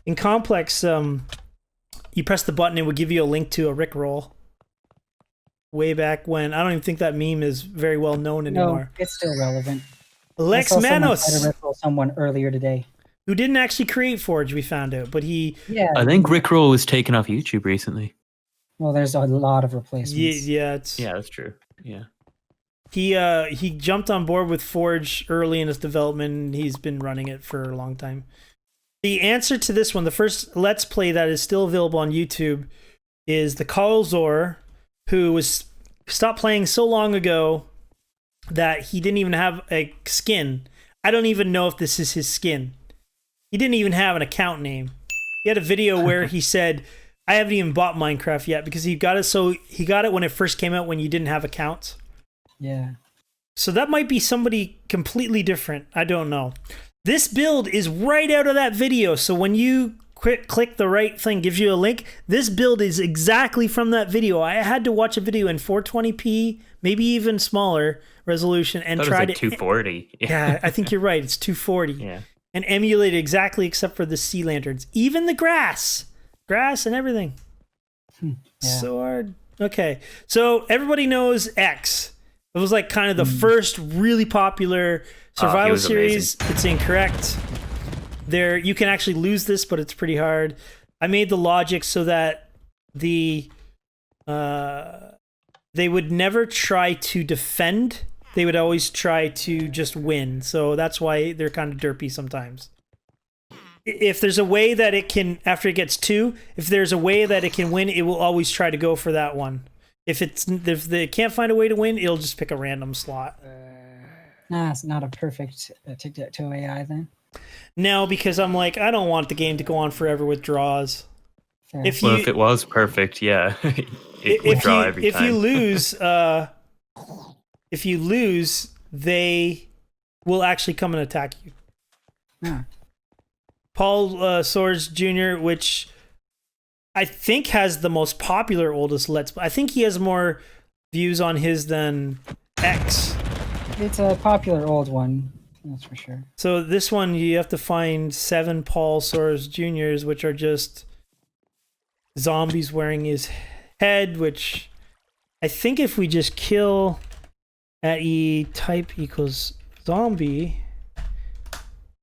In Complex, you press the button, it would give you a link to a Rickroll. Way back when. I don't even think that meme is very well known anymore. No, it's still relevant. Lex I saw someone Manos, try to Rickroll someone earlier today. who didn't actually create Forge, we found out, but he... Yeah. I think Rickroll was taken off YouTube recently. Well, there's a lot of replacements. Yeah, that's true. Yeah. He jumped on board with Forge early in its development, and he's been running it for a long time. The answer to this one, the first Let's Play that is still available on YouTube, is the Carl Zor, who was stopped playing so long ago that he didn't even have a skin. I don't even know if this is his skin. He didn't even have an account name. He had a video where he said, I haven't even bought Minecraft yet, because he got it when it first came out, when you didn't have accounts. Yeah. So that might be somebody completely different. I don't know. This build is right out of that video. So when you click the right thing, gives you a link. This build is exactly from that video. I had to watch a video in 420p, maybe even smaller resolution, and try to 240. Yeah, I think you're right. It's 240. Yeah. And emulate it exactly, except for the sea lanterns, even the grass and everything. Yeah. So hard. Okay, so everybody knows X. It was like kind of the first really popular survival series. Amazing. It's incorrect. There, you can actually lose this, but it's pretty hard. I made the logic so that they would never try to defend. They would always try to just win. So that's why they're kind of derpy sometimes. If there's a way that it can, after it gets 2, if there's a way that it can win, it will always try to go for that one. If they can't find a way to win, it'll just pick a random slot. Nah, it's not a perfect tic-tac-toe AI then. No, because I'm like, I don't want the game to go on forever with draws. Fair. If Well, if it was perfect, yeah, it would draw every time. If you lose, they will actually come and attack you. Yeah. Paul Swords Jr., which I think has the most popular oldest Let's Play. I think he has more views on his than X. It's a popular old one, that's for sure. So this one, you have to find 7 Paul Swords Jr.'s, which are just zombies wearing his head, which I think if we just kill at E type equals zombie...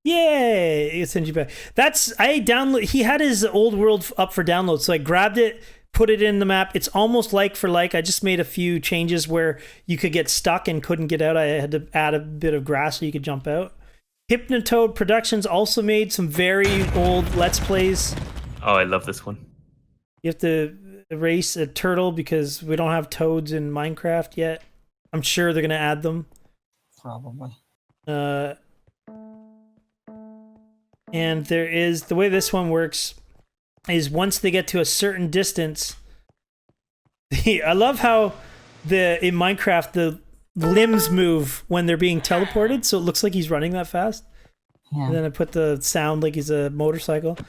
Yay! It sends you back. He had his old world up for download, so I grabbed it, put it in the map. It's almost like for like. I just made a few changes where you could get stuck and couldn't get out. I had to add a bit of grass so you could jump out. Hypnotoad Productions also made some very old Let's Plays. Oh, I love this one. You have to erase a turtle because we don't have toads in Minecraft yet. I'm sure they're going to add them. Probably. And there is, the way this one works is once they get to a certain distance, I love how in Minecraft the limbs move when they're being teleported, so it looks like he's running that fast. Yeah. And then I put the sound like he's a motorcycle.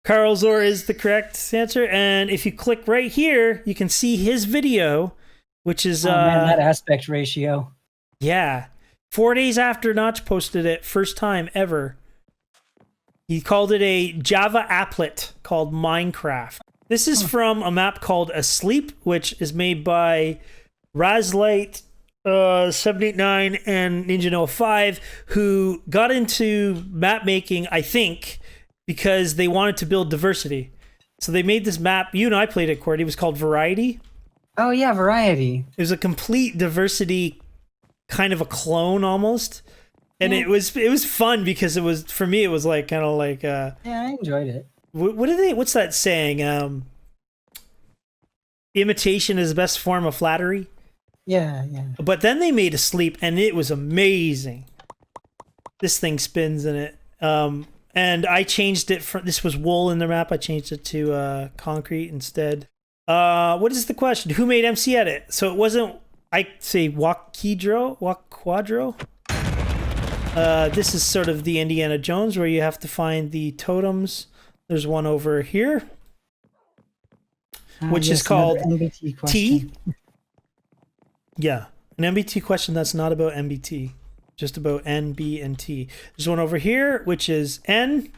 Carl Zor is the correct answer, and if you click right here, you can see his video, which is man, that aspect ratio. Yeah, 4 days after Notch posted it, first time ever. He called it a Java applet called Minecraft. This is from a map called Asleep, which is made by Razlight 789 and Ninja Noah 5, who got into map making, I think, because they wanted to build diversity. So they made this map. You and I played it, Qwerty. It was called Variety. Oh yeah, Variety. It was a complete diversity, kind of a clone almost. And it was fun because it was, for me, it was like kind of like yeah, I enjoyed it. What's that saying? Imitation is the best form of flattery. Yeah. But then they made Asleep, and it was amazing. This thing spins in it. And I changed it from, this was wool in the map. I changed it to concrete instead. What is the question? Who made MC Edit? So it wasn't, I say Quadro. This is sort of the Indiana Jones where you have to find the totems. There's one over here, which is called T. Yeah, an MBT question that's not about MBT, just about N, B, and T. There's one over here, which is N.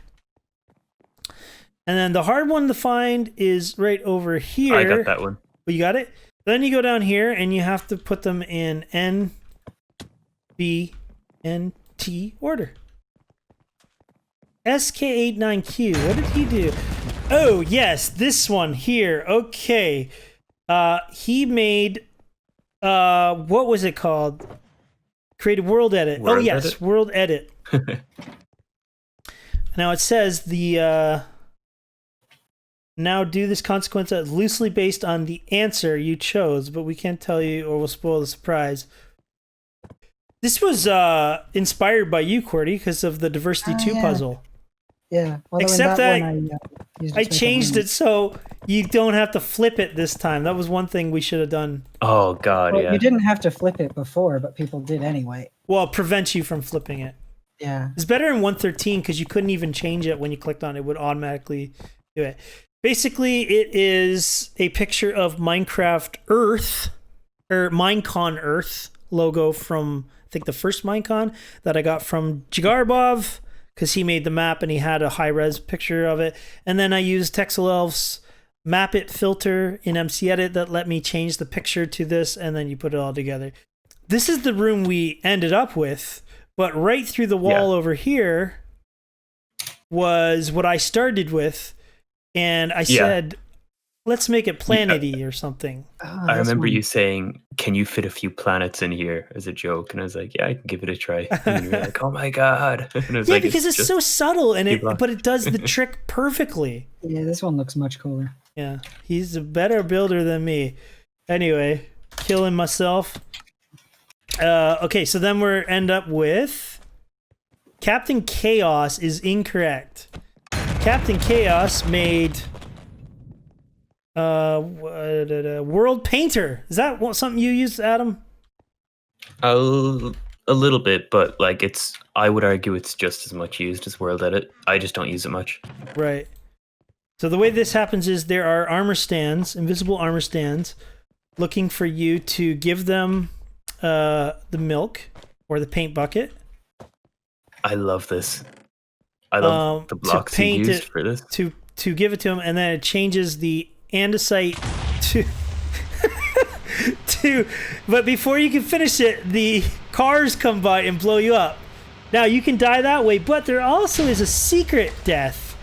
And then the hard one to find is right over here. I got that one. Oh, you got it? Then you go down here and you have to put them in N, B, N, T order. SK89Q. What did he do? Oh, yes, this one here. Okay. He made what was it called? Created world edit. World yes, edit? world edit. Now it says the now do this consequence that's loosely based on the answer you chose, but we can't tell you or we'll spoil the surprise. This was inspired by you, Qwerty, because of the Diversity 2 puzzle. Yeah. Although Except in that one, I changed it so you don't have to flip it this time. That was one thing we should have done. Oh God, Well, yeah. you didn't have to flip it before, but people did anyway. Well, it prevents you from flipping it. Yeah. It's better in 113 because you couldn't even change it when you clicked on it. It would automatically do it. Basically, it is a picture of Minecraft Earth, or Minecon Earth logo from, I think, the first Minecon that I got from Jigarbov, because he made the map and he had a high-res picture of it. And then I used Texelelf's Map It filter in MC Edit that let me change the picture to this, and then you put it all together. This is the room we ended up with, but right through the wall over here was what I started with, and I said, let's make it planety or something. Oh, I remember you saying, "Can you fit a few planets in here?" as a joke, and I was like, "Yeah, I can give it a try." And you were like, "Oh my God!" And I was like, because it's just so subtle, and block. but it does the trick perfectly. Yeah, this one looks much cooler. Yeah, he's a better builder than me. Anyway, killing myself. Okay, so then we're end up with Captain Chaos is incorrect. Captain Chaos made World Painter. Is that something you use, Adam? a little bit, but like I would argue it's just as much used as World Edit. I just don't use it much. Right. So the way this happens is there are armor stands, invisible armor stands, looking for you to give them the milk or the paint bucket. I love this. I love the blocks you used for this. To give it to them, and then it changes the andesite to to. But before you can finish it, the cars come by and blow you up. Now you can die that way, but there also is a secret death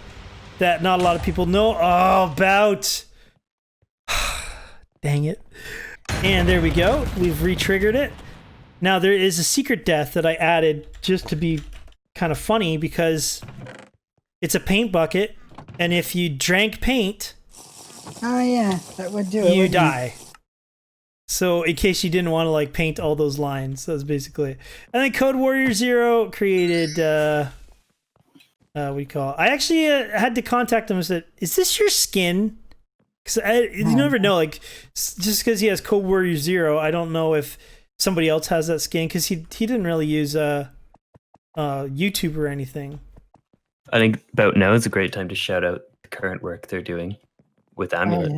that not a lot of people know about. Dang it. And there we go. We've re-triggered it. Now there is a secret death that I added just to be kind of funny because it's a paint bucket, and if you drank paint, oh yeah, that would do it. You die. So in case you didn't want to like paint all those lines, that's basically it. And then Code Warrior Zero created what do you call it? I actually had to contact him and said, "Is this your skin?" Because you never know. Like just because he has Code Warrior Zero, I don't know if somebody else has that skin because he didn't really use YouTube or anything. I think about now is a great time to shout out the current work they're doing with Amulet. Oh,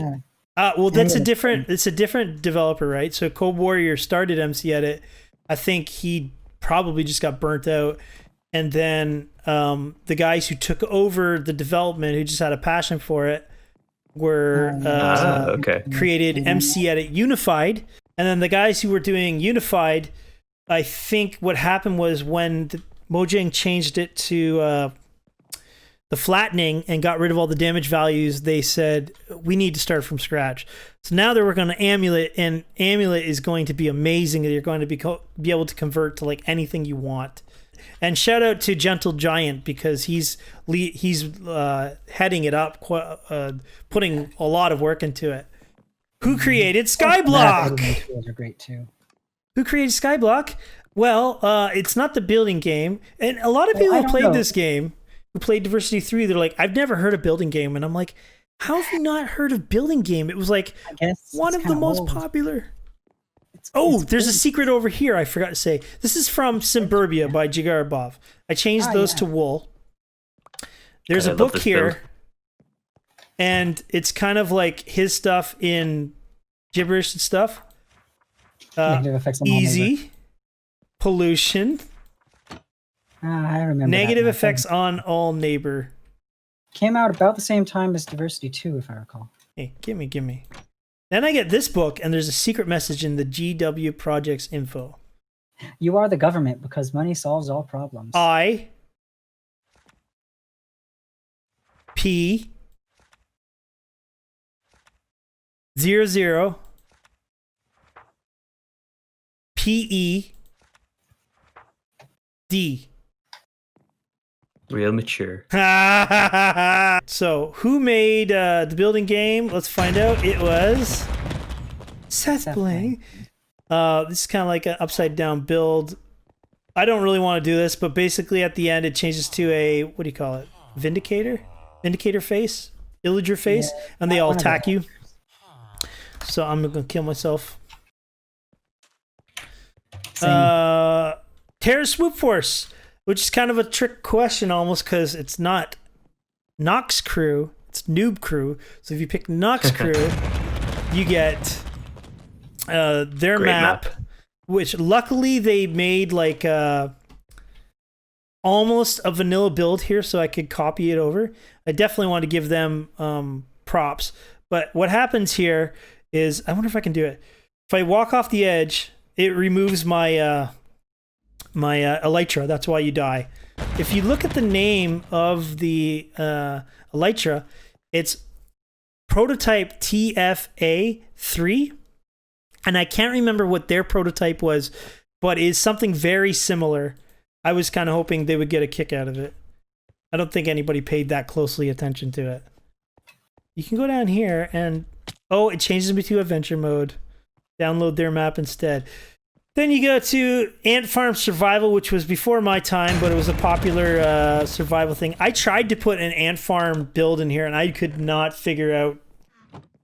yeah. Well, that's it's a different developer, right? So Code Warrior started MC Edit. I think he probably just got burnt out. And then the guys who took over the development, who just had a passion for it, were created MC Edit Unified. And then the guys who were doing Unified, I think what happened was when Mojang changed it to the flattening and got rid of all the damage values, they said, we need to start from scratch. So now they're working on Amulet, and Amulet is going to be amazing. You're going to be able to convert to like anything you want. And shout out to Gentle Giant because he's heading it up, putting a lot of work into it. Who created Skyblock? Those are great too. Who created Skyblock? Well, it's not the building game, and a lot of people who played this game, who played Diversity 3, they're like, I've never heard of building game, and I'm like, how have you not heard of building game? It was like one of the most popular. There's a secret over here I forgot to say. This is from Simburbia by Jigarbov. I changed those to wool. There's a book here, and it's kind of like his stuff in gibberish and stuff. Negative effects on Easy. Pollution. I remember. Negative effects on all neighbor. Came out about the same time as Diversity 2, if I recall. Hey, gimme. Then I get this book, and there's a secret message in the GW project's info. You are the government because money solves all problems. iP00ped Real mature. So, who made the building game? Let's find out. It was Seth Bling. This is kind of like an upside down build. I don't really want to do this, but basically at the end it changes to a, what do you call it? Vindicator face? Illager face? Yeah, and they all attack you. So I'm going to kill myself. Terra Swoop Force, which is kind of a trick question almost because it's not Nox Crew, it's Noob Crew. So if you pick Nox Crew, you get their map, which luckily they made like almost a vanilla build here so I could copy it over. I definitely want to give them props. But what happens here is, I wonder if I can do it. If I walk off the edge, it removes my my elytra. That's why you die. If you look at the name of the elytra, it's prototype TFA3. And I can't remember what their prototype was, but it's something very similar. I was kind of hoping they would get a kick out of it. I don't think anybody paid that closely attention to it. You can go down here and, oh, it changes me to adventure mode. Download their map instead. Then you go to Ant Farm Survival, which was before my time, but it was a popular survival thing. I tried to put an Ant Farm build in here, and I could not figure out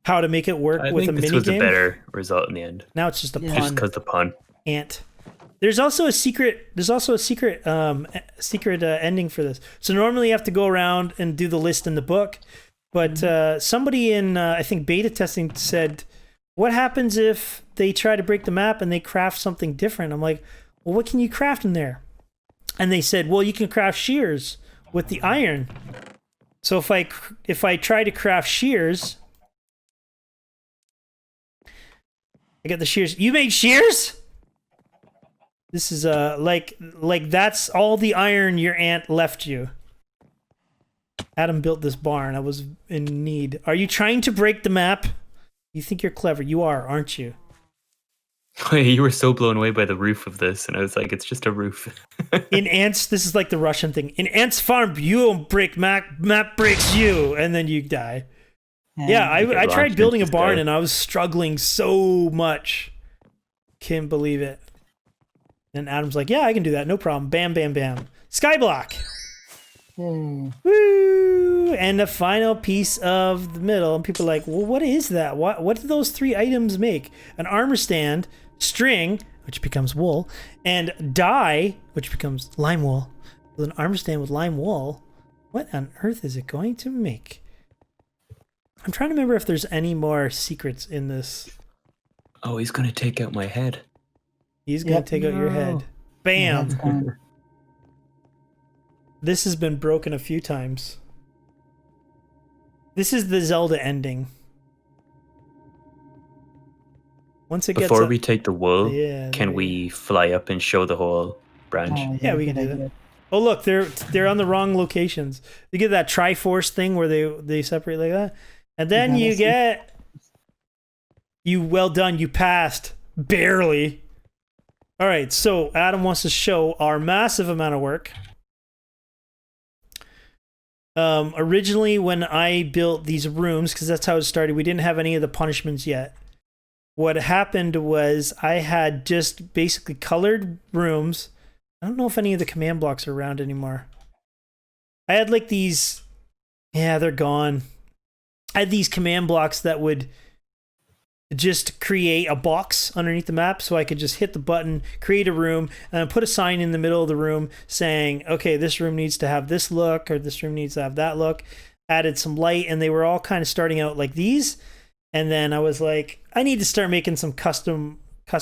how to make it work with a mini game. This was a better result in the end. Now it's just a pun. Just because the pun. Ant. There's also a secret. There's also a secret ending for this. So normally you have to go around and do the list in the book, but somebody in I think beta testing said, "What happens if they try to break the map and they craft something different?" I'm like, "Well, what can you craft in there?" And they said, "Well, you can craft shears with the iron." So if I try to craft shears, I got the shears. You made shears? This is like that's all the iron your aunt left you. Adam built this barn. I was in need. Are you trying to break the map? You think you're clever. You are, aren't you? You were so blown away by the roof of this, and I was like, it's just a roof. In Ants, this is like the Russian thing. In Ants Farm, you don't break map breaks you, and then you die. Yeah, I tried building a barn, and I was struggling so much. Can't believe it. And Adam's like, yeah, I can do that. No problem. Bam, bam, bam. Skyblock. Woo! And the final piece of the middle. And people are like, well, what is that? What do those three items make? An armor stand, string, which becomes wool, and dye, which becomes lime wool. With an armor stand with lime wool, what on earth is it going to make? I'm trying to remember if there's any more secrets in this. Oh, he's going to take out my head. He's going to take out your head. Bam! This has been broken a few times. This is the Zelda ending. Once it gets Before we take the wool, yeah, can we fly up and show the whole branch? Yeah, we can do that. Oh, look, they're on the wrong locations. You get that Triforce thing where they separate like that. And then you get... well done, you passed. Barely. All right, so Adam wants to show our massive amount of work. Originally, when I built these rooms, because that's how it started, we didn't have any of the punishments yet. What happened was I had just basically colored rooms. I don't know if any of the command blocks are around anymore. I had like these... Yeah, they're gone. I had these command blocks that would just create a box underneath the map, so I could just hit the button, create a room, and put a sign in the middle of the room saying, okay, this room needs to have this look, or this room needs to have that look. Added some light, and they were all kind of starting out like these. And then I was like, I need to start making some custom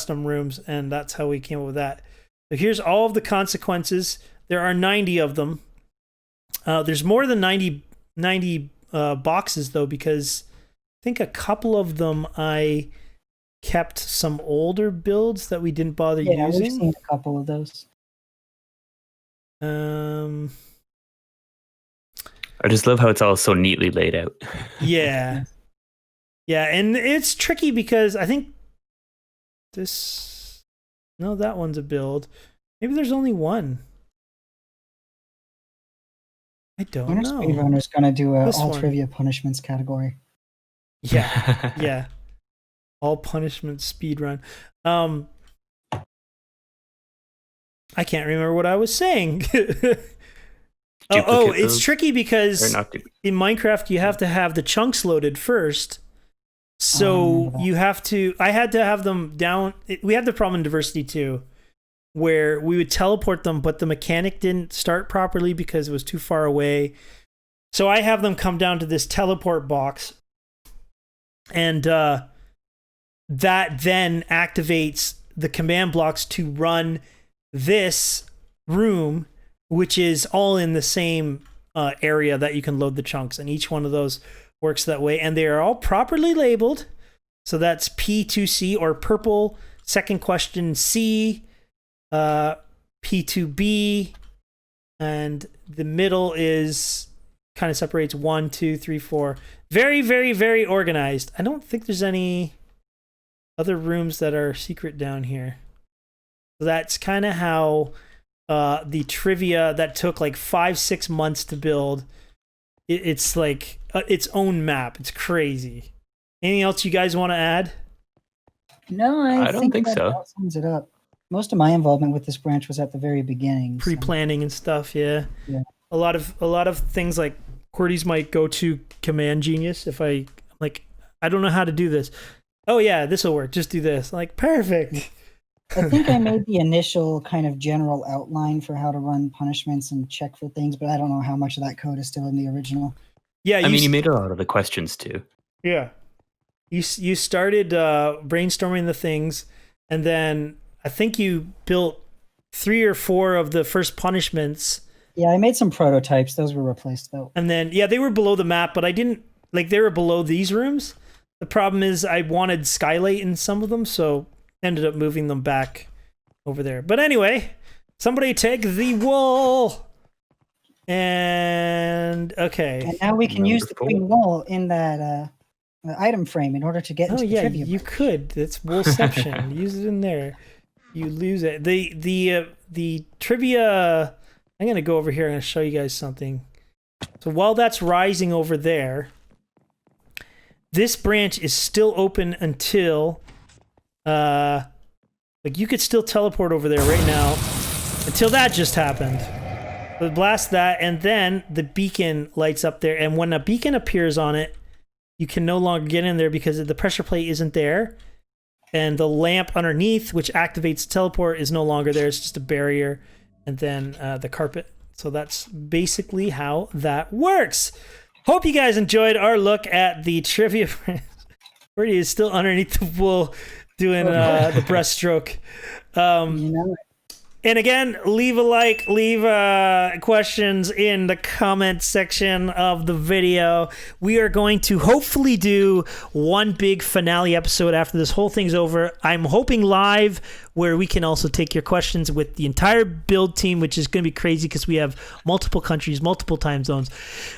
rooms, and that's how we came up with that. So here's all of the consequences. There are 90 of them. There's more than 90 90 boxes though, because I think a couple of them I kept some older builds that we didn't bother Yeah, we've using. seen a couple of those. I just love how it's all so neatly laid out. Yeah. Yeah, and it's tricky because I think that one's a build. Maybe there's only one. I don't Winter know. Speedrunner's gonna do a This all one. trivia punishments category. Yeah, yeah. All punishment speed run. I can't remember what I was saying. It's tricky because in Minecraft you have to have the chunks loaded first. So you have to. I had to have them down. We had the problem in Diversity too, where we would teleport them, but the mechanic didn't start properly because it was too far away. So I have them come down to this teleport box, and that then activates the command blocks to run this room, which is all in the same area that you can load the chunks, and each one of those works that way, and they are all properly labeled. So that's P2C or purple, second question C, P2B, and the middle is kind of separates 1, 2, 3, 4. Very, very, very organized. I don't think there's any other rooms that are secret down here. So that's kind of how the trivia that took like 5-6 months to build. It's like its own map. It's crazy. Anything else you guys want to add? No, I don't think that so. about sums it up. Most of my involvement with this branch was at the very beginning. Pre-planning and stuff, yeah. Yeah. A lot of things like Qwerty's might go to Command Genius if I don't know how to do this. Oh yeah, this will work. Just do this. Like perfect. I think I made the initial kind of general outline for how to run punishments and check for things, but I don't know how much of that code is still in the original. Yeah, you made a lot of the questions too. Yeah. You started brainstorming the things, and then I think you built 3 or 4 of the first punishments. Yeah, I made some prototypes. Those were replaced though. And then they were below the map, but I didn't they were below these rooms. The problem is I wanted skylight in some of them, so ended up moving them back over there. But anyway, somebody take the wall. And okay. And now we can use the green wall in that item frame in order to get into the trivia. You could. That's woolception. Use it in there. You lose it. The trivia. I'm gonna go over here. I'm gonna show you guys something. So while that's rising over there, this branch is still open until you could still teleport over there right now until that just happened. So blast that, and then the beacon lights up there, and when a beacon appears on it, you can no longer get in there because the pressure plate isn't there, and the lamp underneath, which activates teleport, is no longer there. It's just a barrier, and then the carpet. So that's basically how that works. Hope you guys enjoyed our look at the trivia. Qwerty is still underneath the wool doing the breaststroke. And again, leave a like, leave questions in the comment section of the video. We are going to hopefully do one big finale episode after this whole thing's over. I'm hoping live, where we can also take your questions with the entire build team, which is going to be crazy because we have multiple countries, multiple time zones.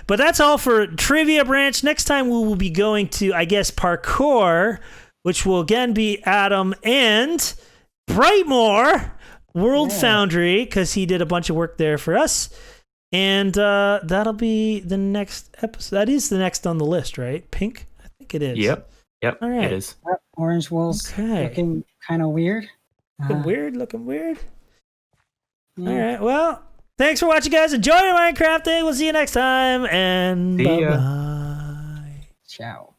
But that's all for Trivia Branch. Next time we will be going to, I guess, Parkour, which will again be Adam and Brightmore. World Foundry, because he did a bunch of work there for us. And that'll be the next episode. That is the next on the list, right? Pink? I think it is. Yep. All right. It is. Orange wool's looking kind of weird. Looking weird. Yeah. All right. Well, thanks for watching, guys. Enjoy your Minecraft day. We'll see you next time. And bye-bye. Ciao.